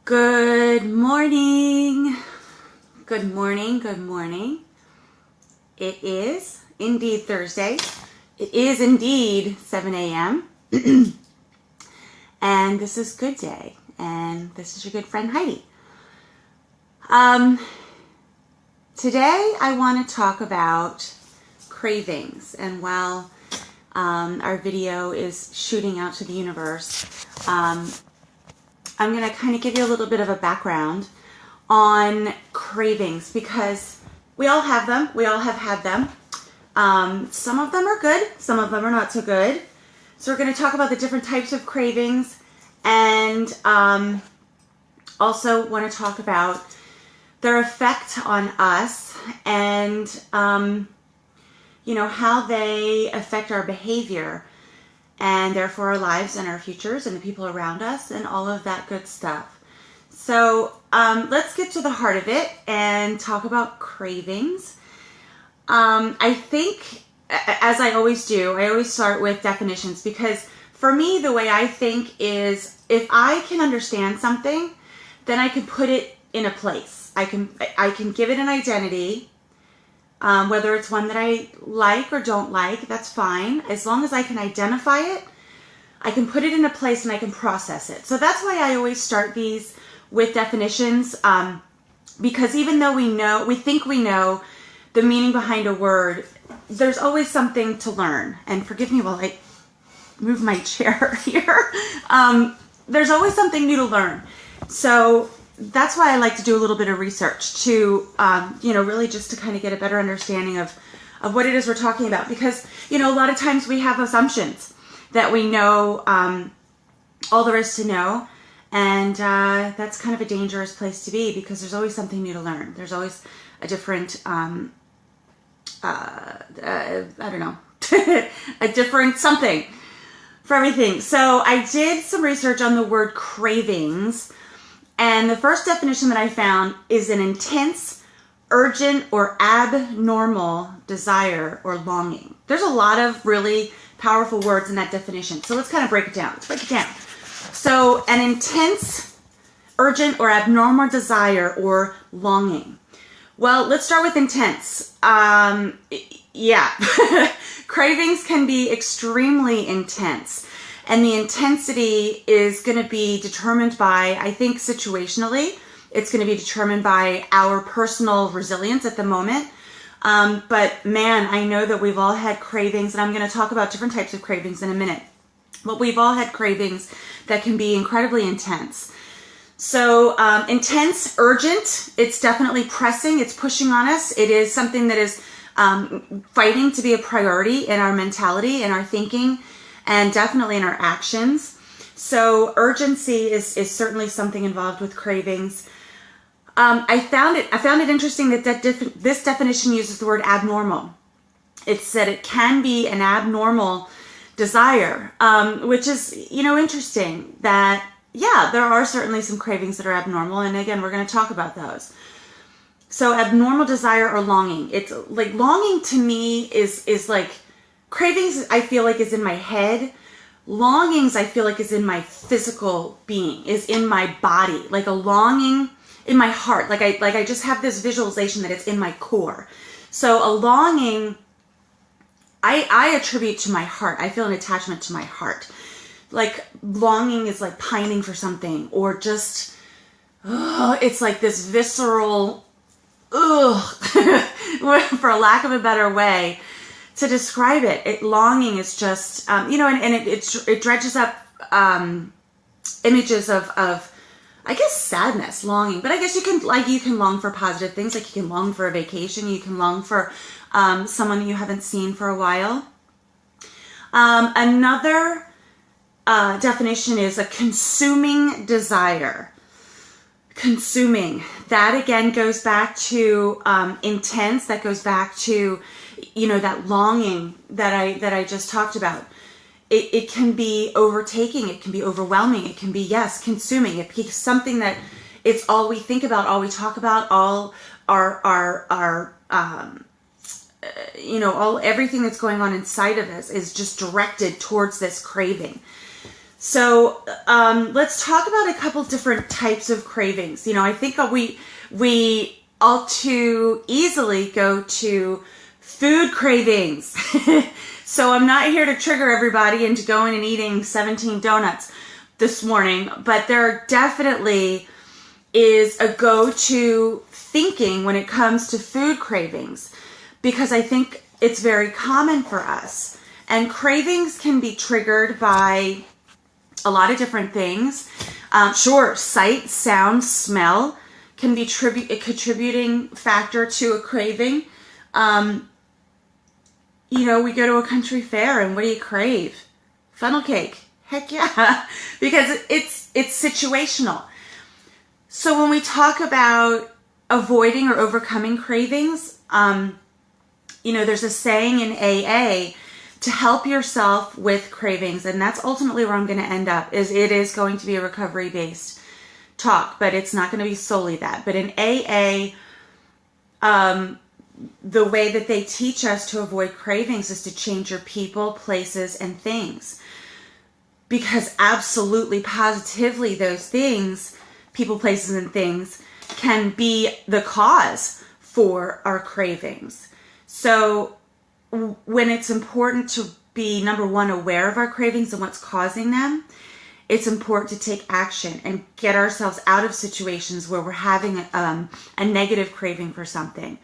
Good morning. Good morning. Good morning. It is indeed Thursday. It is indeed 7 a.m. And this is Good Day. And this is your good friend Heidi. Today I want to talk about cravings. And while our video is shooting out to the universe, I'm going to kind of give you a little bit of a background on cravings because we all have them. We all have had them. Some of them are good. Some of them are not so good. So we're going to talk about the different types of cravings and also want to talk about their effect on us and, how they affect our behavior and therefore our lives and our futures and the people around us and all of that good stuff. So let's get to the heart of it and talk about cravings. I think, as I always do, I always start with definitions because for me, the way I think is if I can understand something, then I can put it in a place. I can give it an identity. Whether it's one that I like or don't like, that's fine. As long as I can identify it, I can put it in a place and I can process it. So that's why I always start these with definitions, because even though we think we know the meaning behind a word, there's always something to learn. And forgive me while I move my chair here. There's always something new to learn. So that's why I like to do a little bit of research to, really just to kind of get a better understanding of what it is we're talking about. Because, a lot of times we have assumptions that we know all there is to know. And that's kind of a dangerous place to be because there's always something new to learn. There's always a different, a different something for everything. So I did some research on the word cravings. And the first definition that I found is an intense, urgent, or abnormal desire or longing. There's a lot of really powerful words in that definition. So let's kind of break it down. So an intense, urgent, or abnormal desire or longing. Well, let's start with intense. Cravings can be extremely intense. And the intensity is going to be determined by, I think, situationally. It's going to be determined by our personal resilience at the moment. But man, I know that we've all had cravings, and I'm going to talk about different types of cravings in a minute. But we've all had cravings that can be incredibly intense. So intense, urgent, it's definitely pressing, it's pushing on us. It is something that is fighting to be a priority in our mentality, in our thinking, and definitely in our actions. So urgency is certainly something involved with cravings. I found it interesting that this definition uses the word abnormal. It said it can be an abnormal desire, which is, interesting that, there are certainly some cravings that are abnormal. And again, we're going to talk about those. So abnormal desire or longing. It's like longing to me is like, cravings, I feel like, is in my head. Longings, I feel like, is in my physical being, is in my body. Like a longing in my heart. Like I just have this visualization that it's in my core. So a longing, I attribute to my heart. I feel an attachment to my heart. Like longing is like pining for something, or just, it's like this visceral, for lack of a better way to describe it. Longing is just, it dredges up images of, I guess, sadness, longing. But I guess you can long for positive things. Like you can long for a vacation. You can long for someone you haven't seen for a while. Another definition is a consuming desire. Consuming. That again goes back to intense. That goes back to that longing that I just talked about. It can be overtaking. It can be overwhelming. It can be, consuming. It can be something that it's all we think about, all we talk about, all our everything that's going on inside of us is just directed towards this craving. So let's talk about a couple different types of cravings. I think we all too easily go to food cravings. So I'm not here to trigger everybody into going and eating 17 donuts this morning, but there definitely is a go-to thinking when it comes to food cravings, because I think it's very common for us. And cravings can be triggered by a lot of different things. Sure, sight, sound, smell can be a contributing factor to a craving. We go to a country fair and what do you crave? Funnel cake. Heck yeah. Because it's situational. So when we talk about avoiding or overcoming cravings, there's a saying in AA, to help yourself with cravings, and that's ultimately where I'm going to end up, it is going to be a recovery-based talk, but it's not going to be solely that. But in AA, the way that they teach us to avoid cravings is to change your people, places, and things. Because absolutely, positively, those things, people, places, and things, can be the cause for our cravings. So when it's important to be, number one, aware of our cravings and what's causing them, it's important to take action and get ourselves out of situations where we're having a negative craving for something,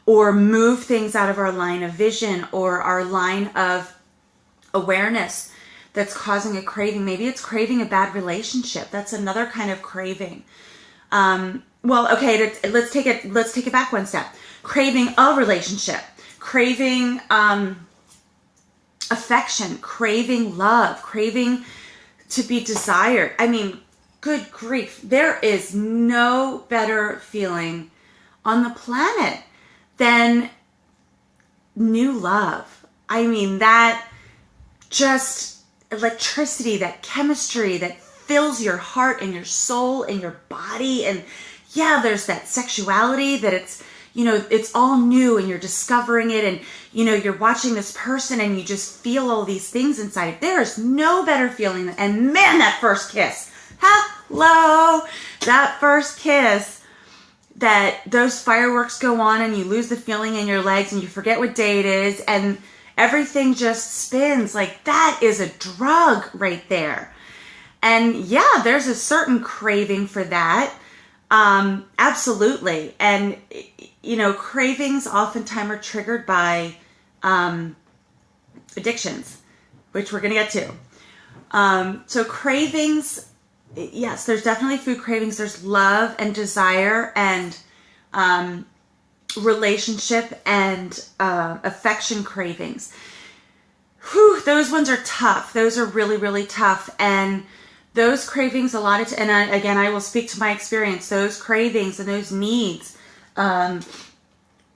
or move things out of our line of vision or our line of awareness that's causing a craving. Maybe it's craving a bad relationship. That's another kind of craving. Let's take it back one step. Craving a relationship. Craving affection, craving love, craving to be desired. I mean, good grief. There is no better feeling on the planet than new love. I mean, that just electricity, that chemistry that fills your heart and your soul and your body. And yeah, there's that sexuality that it's all new and you're discovering it, and, you're watching this person and you just feel all these things inside. There's no better feeling. And man, that first kiss, hello, that first kiss, that those fireworks go on and you lose the feeling in your legs and you forget what day it is and everything just spins. Like, that is a drug right there. And yeah, there's a certain craving for that. Absolutely. And, cravings oftentimes are triggered by addictions, which we're going to get to. So cravings, yes, there's definitely food cravings. There's love and desire and relationship and affection cravings. Whew, those ones are tough. Those are really, really tough. And those cravings, I will speak to my experience, those cravings and those needs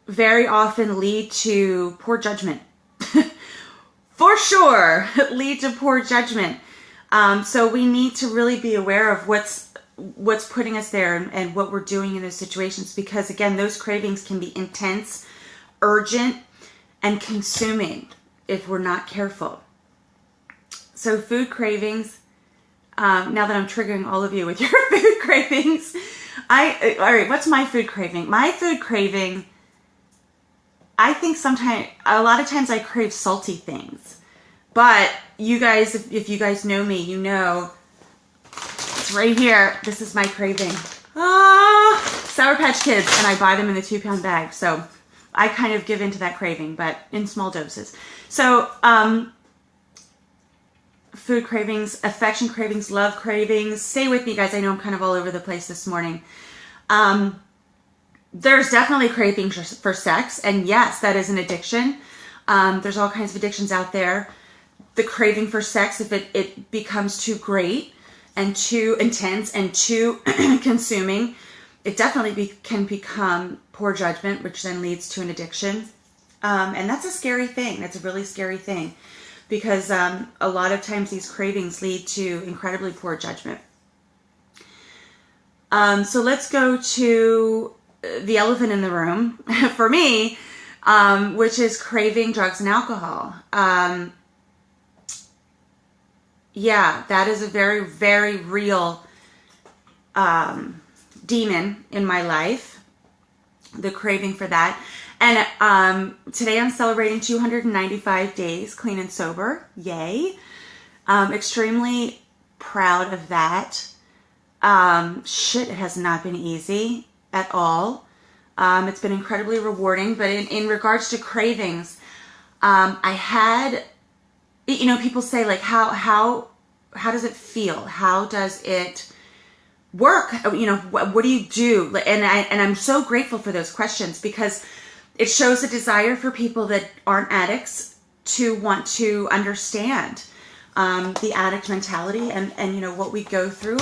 very often lead to poor judgment. For sure, lead to poor judgment. So we need to really be aware of what's putting us there and what we're doing in those situations, because again, those cravings can be intense, urgent, and consuming if we're not careful. So food cravings, now that I'm triggering all of you with your food cravings, all right, what's my food craving? My food craving, I think a lot of times I crave salty things. But you guys, if you guys know me, you know it's right here. This is my craving. Sour Patch Kids, and I buy them in the 2-pound bag. So I kind of give into that craving, but in small doses. So food cravings, affection cravings, love cravings. Stay with me, guys. I know I'm kind of all over the place this morning. There's definitely cravings for sex, and yes, that is an addiction. There's all kinds of addictions out there. The craving for sex, if it becomes too great and too intense and too consuming, it definitely can become poor judgment, which then leads to an addiction. And that's a scary thing. That's a really scary thing, because a lot of times these cravings lead to incredibly poor judgment. So let's go to the elephant in the room for me, which is craving drugs and alcohol. Yeah, that is a very, very real demon in my life, the craving for that. And today I'm celebrating 295 days clean and sober. Yay. Extremely proud of that. It has not been easy at all. It's been incredibly rewarding, but in regards to cravings, I had, people say like, how does it feel? How does it work? What do you do? And I'm so grateful for those questions, because it shows a desire for people that aren't addicts to want to understand the addict mentality and what we go through,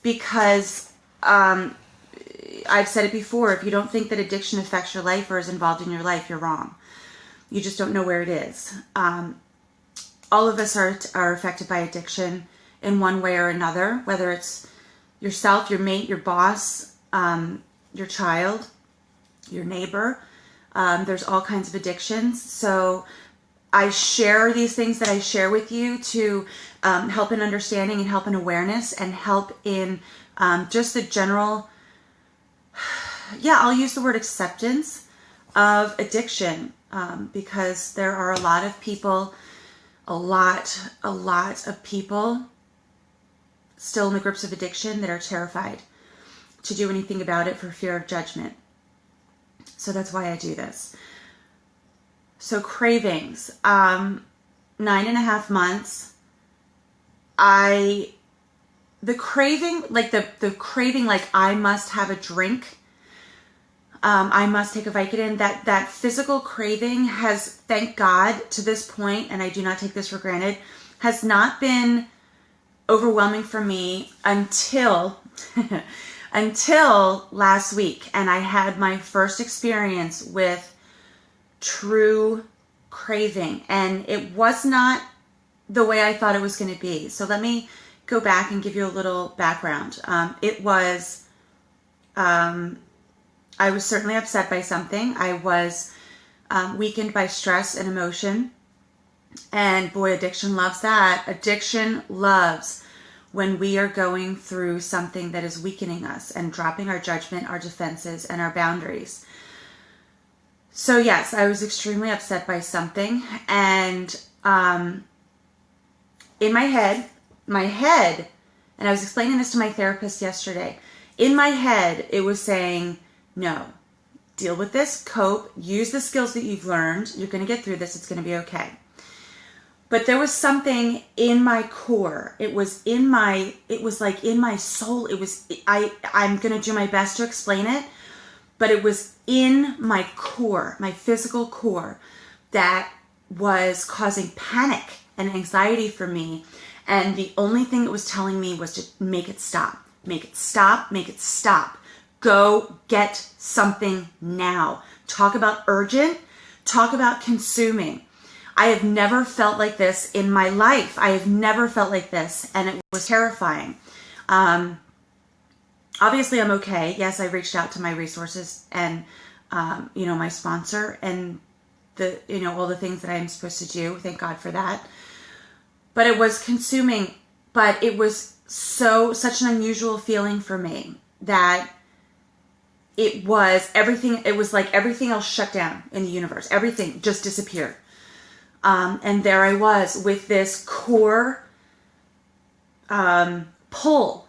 because I've said it before, if you don't think that addiction affects your life or is involved in your life, you're wrong. You just don't know where it is. All of us are affected by addiction in one way or another, whether it's yourself, your mate, your boss, your child, your neighbor. There's all kinds of addictions. So I share these things that I share with you to help in understanding and help in awareness and help in just the general, I'll use the word acceptance of addiction, because there are a lot of people, a lot of people still in the grips of addiction that are terrified to do anything about it for fear of judgment. So that's why I do this. So cravings, 9.5 months, the craving, like I must have a drink, I must take a Vicodin, that physical craving has, thank God, to this point, and I do not take this for granted, has not been overwhelming for me until last week. And I had my first experience with true craving, and it was not the way I thought it was going to be. So let me go back and give you a little background. I was certainly upset by something. I was weakened by stress and emotion. And boy, addiction loves that. Addiction loves when we are going through something that is weakening us and dropping our judgment, our defenses, and our boundaries. So yes, I was extremely upset by something. And in my head, and I was explaining this to my therapist yesterday, in my head, it was saying, no, deal with this, cope, use the skills that you've learned. You're going to get through this. It's going to be okay. But there was something in my core. It was like in my soul. I'm going to do my best to explain it, but it was in my core, my physical core, that was causing panic and anxiety for me. And the only thing it was telling me was to make it stop, make it stop, make it stop. Go get something now. Talk about urgent. Talk about consuming. I have never felt like this in my life. I have never felt like this, and it was terrifying. Obviously, I'm okay. Yes, I reached out to my resources and, my sponsor and all the things that I'm supposed to do. Thank God for that. But it was consuming, but it was such an unusual feeling for me that it was like everything else shut down in the universe. Everything just disappeared. And there I was with this core pull.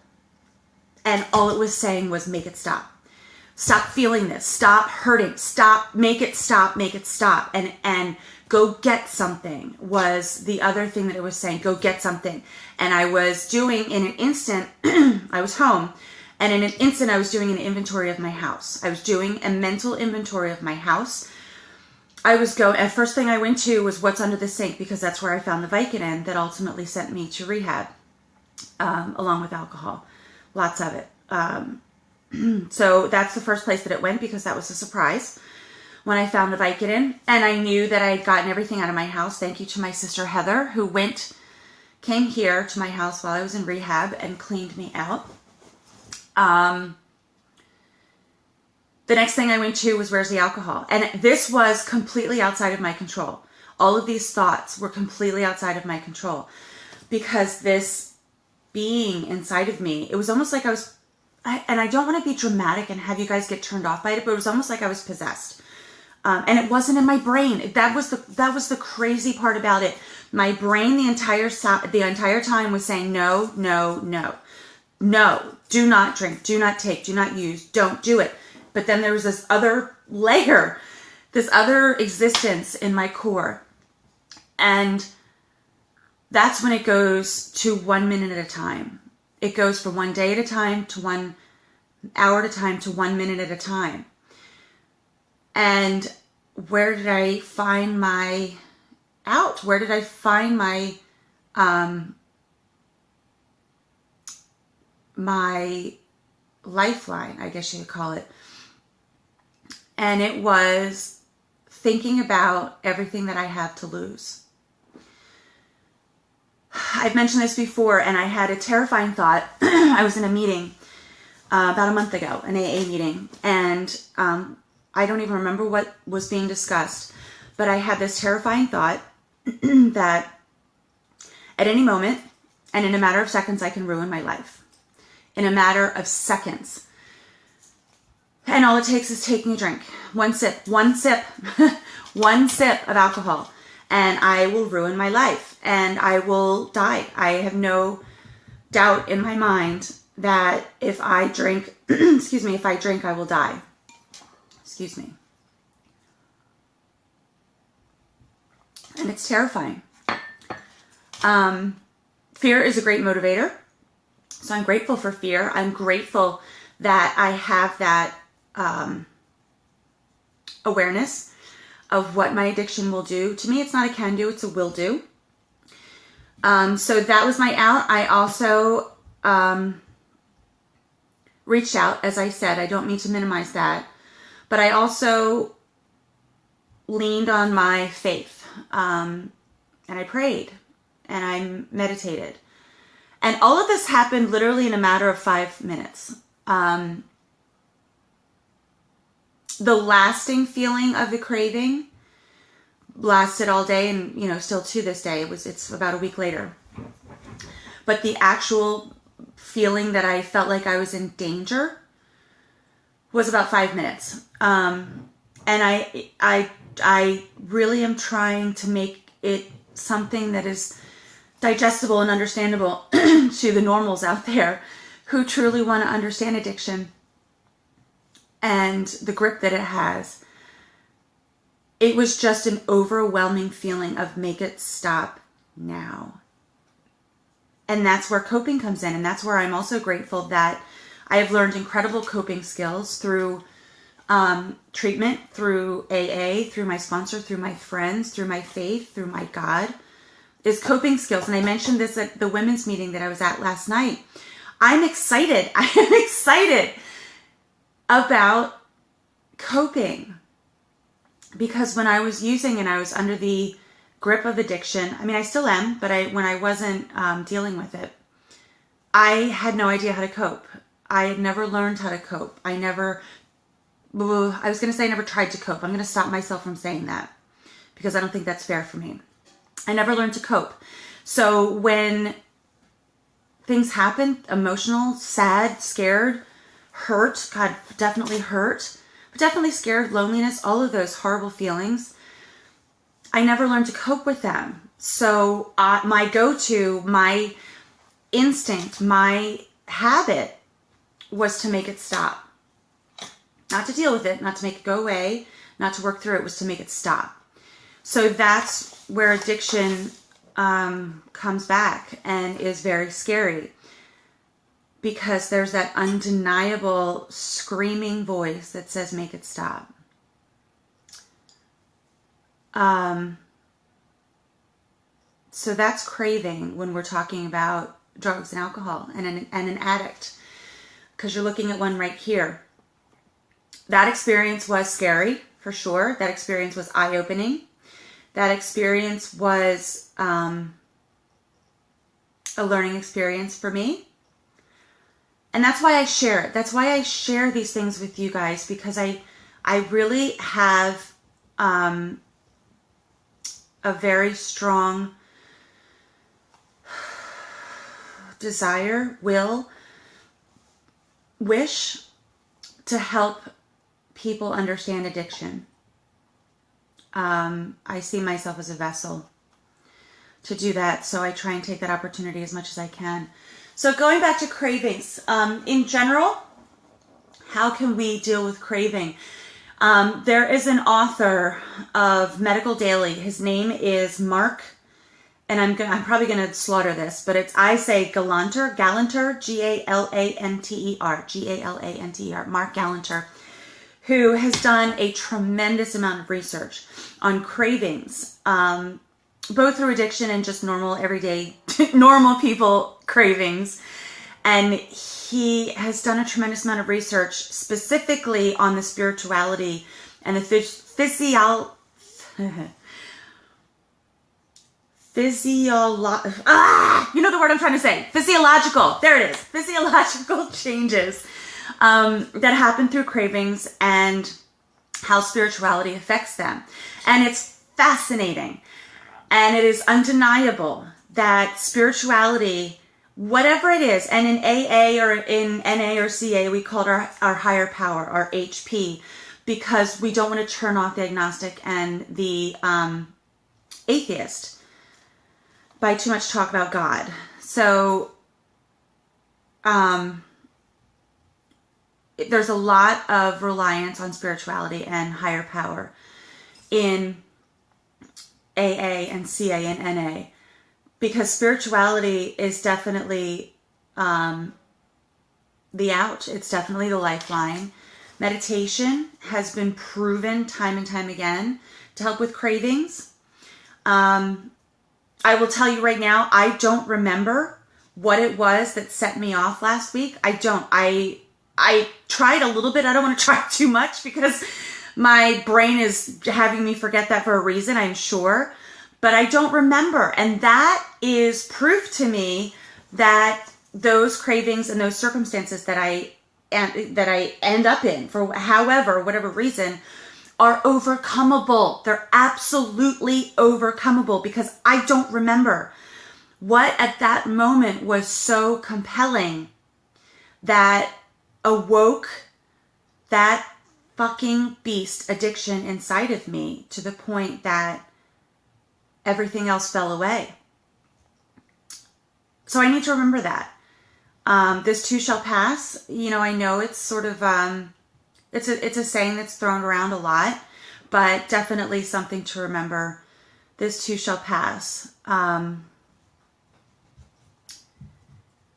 And all it was saying was, make it stop. Stop feeling this. Stop hurting. Stop. Make it stop. Make it stop. And go get something was the other thing that it was saying. Go get something. And I was doing in an instant, I was home. And in an instant, I was doing an inventory of my house. I was doing a mental inventory of my house. First thing I went to was what's under the sink, because that's where I found the Vicodin that ultimately sent me to rehab, along with alcohol. Lots of it. So that's the first place that it went, because that was a surprise when I found the Vicodin. And I knew that I had gotten everything out of my house. Thank you to my sister Heather, who came here to my house while I was in rehab and cleaned me out. The next thing I went to was, where's the alcohol? And this was completely outside of my control. All of these thoughts were completely outside of my control. because this being inside of me, it was almost like and I don't want to be dramatic and have you guys get turned off by it, but it was almost like I was possessed. And it wasn't in my brain. That was the crazy part about it. My brain the entire time was saying, no, no, no, no, do not drink, do not take, do not use, don't do it. But then there was this other layer, this other existence in my core. And that's when it goes to 1 minute at a time. It goes from 1 day at a time to 1 hour at a time to 1 minute at a time. And where did I find my out? Where did I find my my lifeline, I guess you could call it? And it was thinking about everything that I have to lose. I've mentioned this before, and I had a terrifying thought. I was in a meeting about a month ago, an AA meeting, and I don't even remember what was being discussed, but I had this terrifying thought that at any moment, and in a matter of seconds, I can ruin my life. In a matter of seconds. And all it takes is taking a drink. One sip, one sip of alcohol. And I will ruin my life. And I will die. I have no doubt in my mind that if I drink, if I drink, I will die. Excuse me. And it's terrifying. Fear is a great motivator. So I'm grateful for fear. I'm grateful that I have that awareness of what my addiction will do. To me, it's not a can do, it's a will do. So that was my out. I also reached out, as I said. I don't mean to minimize that. But I also leaned on my faith. And I prayed. And I meditated. And all of this happened literally in a matter of 5 minutes. The lasting feeling of the craving lasted all day, and still to this day. It's about a week later. But the actual feeling that I felt like I was in danger was about 5 minutes. And I really am trying to make it something that is digestible and understandable to the normals out there who truly want to understand addiction and the grip that it has. It was just an overwhelming feeling of make it stop now. And that's where coping comes in. And that's where I'm also grateful that I have learned incredible coping skills through treatment, through AA, through my sponsor, through my friends, through my faith, through my God. Is coping skills. And I mentioned this at the women's meeting that I was at last night. I'm excited. I am excited about coping. Because when I was using and I was under the grip of addiction, I mean, I still am, but when I wasn't dealing with it, I had no idea how to cope. I had never learned how to cope. I was going to say I never tried to cope. I'm going to stop myself from saying that because I don't think that's fair for me. I never learned to cope. So when things happen, emotional, sad, scared, hurt, God, definitely hurt, but definitely scared, loneliness, all of those horrible feelings, I never learned to cope with them. So my go-to, my instinct, my habit was to make it stop. Not to deal with it, not to make it go away, not to work through it, was to make it stop. So that's where addiction comes back and is very scary because there's that undeniable screaming voice that says, make it stop. So that's craving when we're talking about drugs and alcohol and an addict, because you're looking at one right here. That experience was scary, for sure. That experience was eye-opening. That experience was a learning experience for me. And that's why I share it. That's why I share these things with you guys, because I really have a very strong desire, wish to help people understand addiction. I see myself as a vessel to do that, so I try and take that opportunity as much as I can. So going back to cravings, in general, how can we deal with craving? There is an author of Medical Daily. His name is Mark, and I'm probably gonna slaughter this, but I say Galanter, Galanter, Mark Galanter, who has done a tremendous amount of research on cravings, both through addiction and just normal, everyday, normal people cravings. And he has done a tremendous amount of research specifically on the spirituality and the physiological, you know the word I'm trying to say, physiological, there it is, physiological changes that happen through cravings and how spirituality affects them. And it's fascinating. And it is undeniable that spirituality, whatever it is, and in AA or in NA or CA, we call it our higher power, our HP, because we don't want to turn off the agnostic and the atheist by too much talk about God. So there's a lot of reliance on spirituality and higher power in AA and CA and NA, because spirituality is definitely the out. It's definitely the lifeline. Meditation has been proven time and time again to help with cravings. I will tell you right now, I don't remember what it was that set me off last week. I don't. I tried a little bit. I don't want to try too much because my brain is having me forget that for a reason, I'm sure. But I don't remember. And that is proof to me that those cravings and those circumstances that I end up in, for whatever reason, are overcomable. They're absolutely overcomable, because I don't remember what at that moment was so compelling that awoke that fucking beast addiction inside of me to the point that everything else fell away. So I need to remember that. This too shall pass. You know, I know it's sort of, it's a saying that's thrown around a lot, but definitely something to remember. This too shall pass.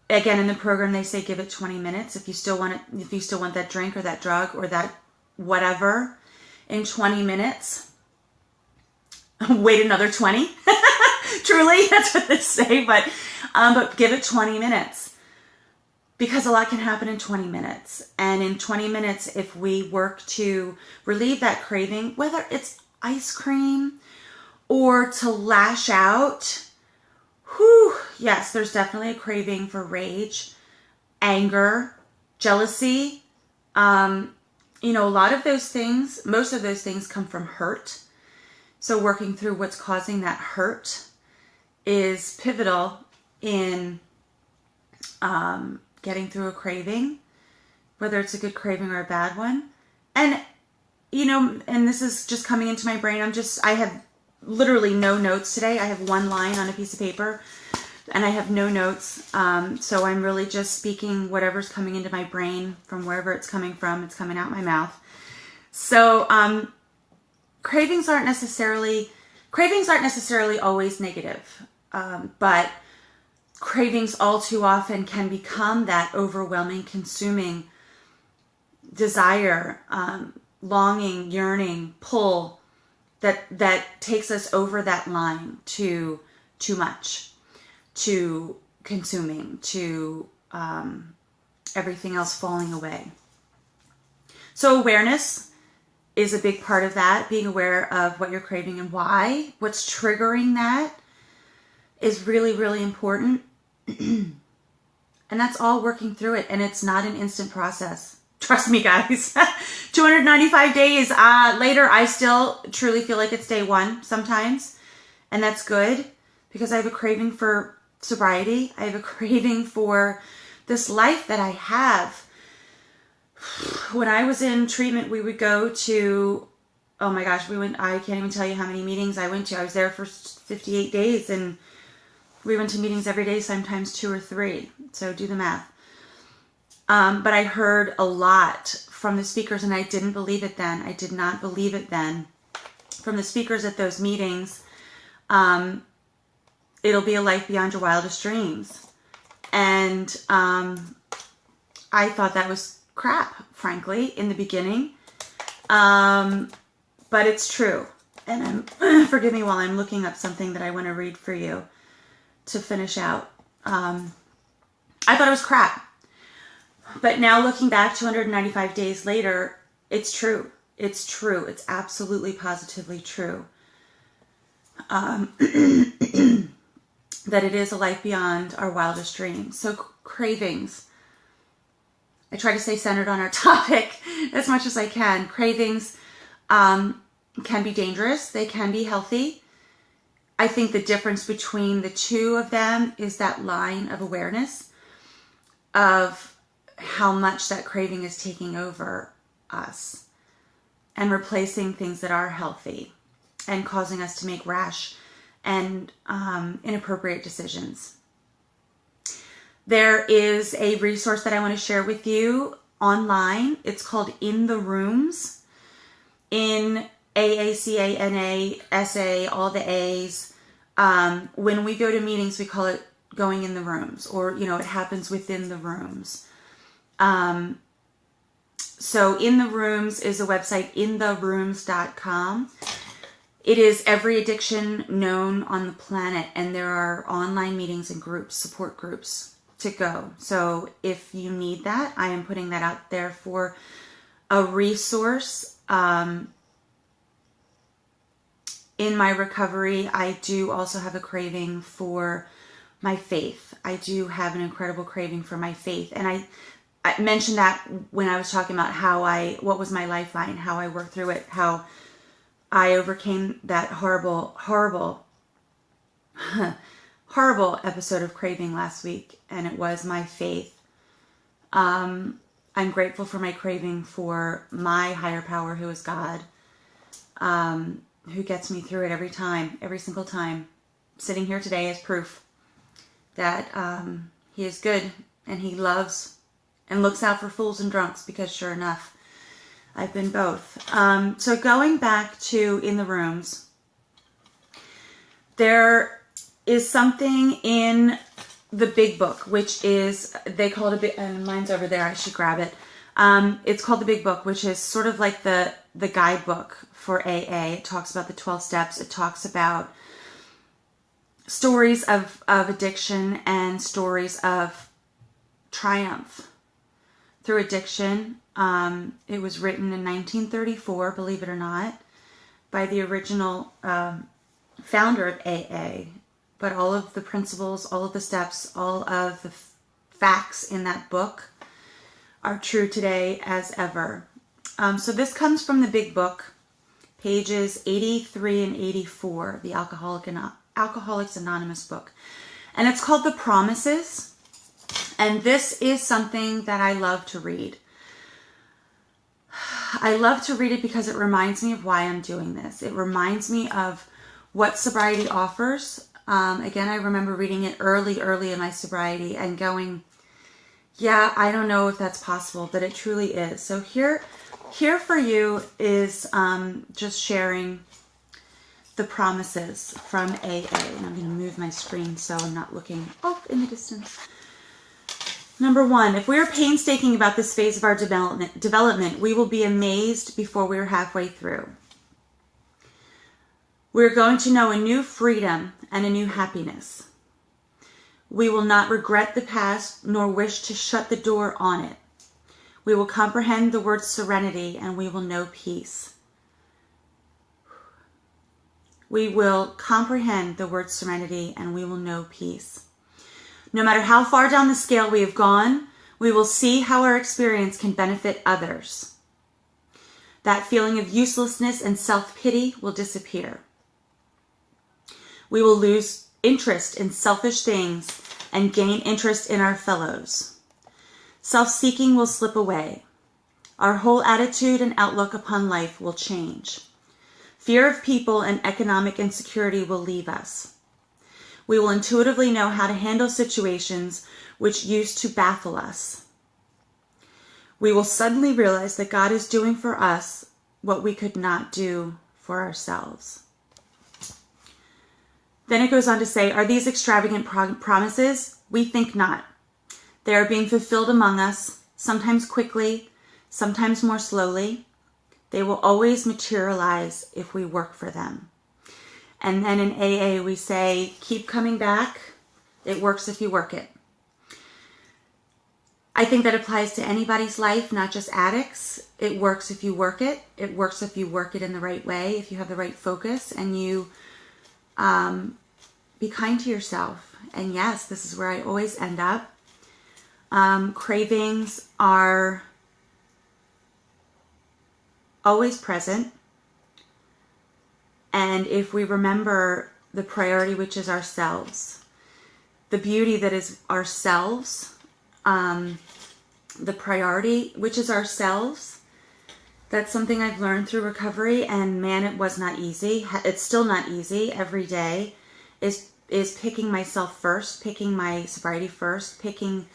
Again, in the program, they say give it 20 minutes. If you still want it, if you still want that drink or that drug or that whatever in 20 minutes, wait another 20. Truly, that's what they say, but give it 20 minutes, because a lot can happen in 20 minutes. And in 20 minutes, if we work to relieve that craving, whether it's ice cream or to lash out, yes, there's definitely a craving for rage, anger, jealousy. You know, a lot of those things, most of those things come from hurt. So working through what's causing that hurt is pivotal in getting through a craving, whether it's a good craving or a bad one. And, you know, and this is just coming into my brain. I have literally no notes today. I have one line on a piece of paper and I have no notes. So I'm really just speaking whatever's coming into my brain from wherever it's coming from. It's coming out my mouth. So, cravings aren't necessarily always negative. But cravings all too often can become that overwhelming, consuming desire, longing, yearning, pull that takes us over that line to too much, to consuming, to everything else falling away. So awareness is a big part of that, being aware of what you're craving and why, what's triggering that is really, really important. And that's all working through it. And it's not an instant process. Trust me, guys. 295 days later, I still truly feel like it's day one sometimes. And that's good, because I have a craving for sobriety. I have a craving for this life that I have. When I was in treatment, we would go to, oh my gosh, I can't even tell you how many meetings I went to. I was there for 58 days and we went to meetings every day, sometimes 2 or 3. So do the math. But I heard a lot from the speakers, and I didn't believe it then. I did not believe it then. From the speakers at those meetings, it'll be a life beyond your wildest dreams. And I thought that was crap, frankly, in the beginning. But it's true. And forgive me while I'm looking up something that I want to read for you to finish out. I thought it was crap. But now looking back 295 days later, it's true. It's true. It's absolutely positively true. That it is a life beyond our wildest dreams. So cravings. I try to stay centered on our topic as much as I can. Cravings can be dangerous. They can be healthy. I think the difference between the two of them is that line of awareness of how much that craving is taking over us and replacing things that are healthy and causing us to make rash and inappropriate decisions. There is a resource that I want to share with you online. It's called In the Rooms. In AACANA, all the A's. When we go to meetings, we call it going in the rooms, or, it happens within the rooms. So In the Rooms is a website, intherooms.com. It is every addiction known on the planet, and there are online meetings and groups, support groups to go. So if you need that, I am putting that out there for a resource. In my recovery, I do also have a craving for my faith. I do have an incredible craving for my faith. And I mentioned that when I was talking about what was my lifeline, how I worked through it, how I overcame that horrible episode of craving last week. And it was my faith. I'm grateful for my craving for my higher power, who is God, who gets me through it every single time. Sitting here today is proof that he is good and he loves and looks out for fools and drunks, because sure enough, I've been both. So going back to In the Rooms, there is something in the big book, which is, they call it and mine's over there, I should grab it. It's called the Big Book, which is sort of like the guidebook for AA. It talks about the 12 steps. It talks about stories of addiction and stories of triumph through addiction. It was written in 1934, believe it or not, by the original founder of AA. But all of the principles, all of the steps, all of the facts in that book are true today as ever. So this comes from the Big Book, pages 83 and 84, the Alcoholics Anonymous book. And it's called The Promises. And this is something that I love to read. I love to read it because it reminds me of why I'm doing this. It reminds me of what sobriety offers. Again, I remember reading it early in my sobriety and going, yeah, I don't know if that's possible, but it truly is. So here for you is just sharing the promises from AA. And I'm going to move my screen so I'm not looking off in the distance. Number 1, if we are painstaking about this phase of our development, we will be amazed before we are halfway through. We're going to know a new freedom and a new happiness. We will not regret the past nor wish to shut the door on it. We will comprehend the word serenity and we will know peace. We will comprehend the word serenity and we will know peace. No matter how far down the scale we have gone, we will see how our experience can benefit others. That feeling of uselessness and self-pity will disappear. We will lose interest in selfish things and gain interest in our fellows. Self-seeking will slip away. Our whole attitude and outlook upon life will change. Fear of people and economic insecurity will leave us. We will intuitively know how to handle situations which used to baffle us. We will suddenly realize that God is doing for us what we could not do for ourselves. Then it goes on to say, are these extravagant promises? We think not. They are being fulfilled among us, sometimes quickly, sometimes more slowly. They will always materialize if we work for them. And then in AA we say, keep coming back. It works if you work it. I think that applies to anybody's life, not just addicts. It works if you work it. It works if you work it in the right way, if you have the right focus, and you be kind to yourself. And yes, this is where I always end up. Cravings are always present. And if we remember the priority, which is ourselves, the beauty that is ourselves, the priority, which is ourselves, that's something I've learned through recovery. And man, it was not easy. It's still not easy every day, is picking myself first, picking my sobriety first, picking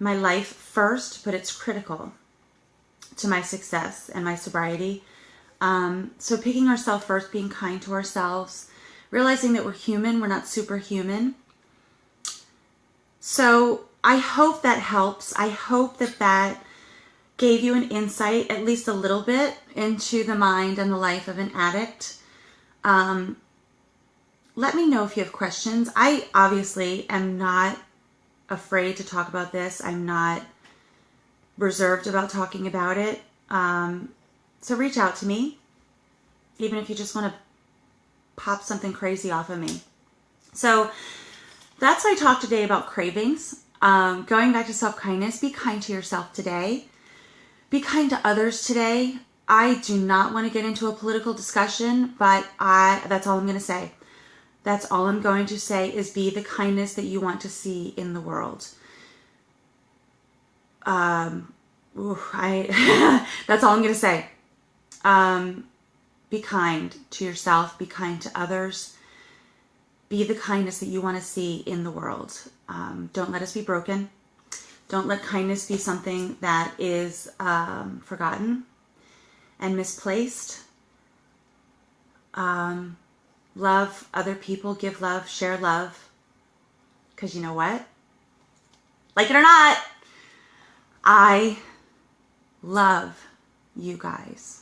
my life first, but it's critical to my success and my sobriety. So picking ourselves first, being kind to ourselves, realizing that we're human, we're not superhuman. So I hope that helps. I hope that that gave you an insight, at least a little bit, into the mind and the life of an addict. Let me know if you have questions. I obviously am not afraid to talk about this. I'm not reserved about talking about it. So reach out to me, even if you just want to pop something crazy off of me. So that's my talk today about cravings. Going back to self-kindness, be kind to yourself today. Be kind to others today. I do not want to get into a political discussion, but that's all I'm going to say. That's all I'm going to say is be the kindness that you want to see in the world. That's all I'm going to say. Be kind to yourself. Be kind to others. Be the kindness that you want to see in the world. Don't let us be broken. Don't let kindness be something that is forgotten and misplaced. Love other people, give love, share love. Because you know what? Like it or not, I love you guys.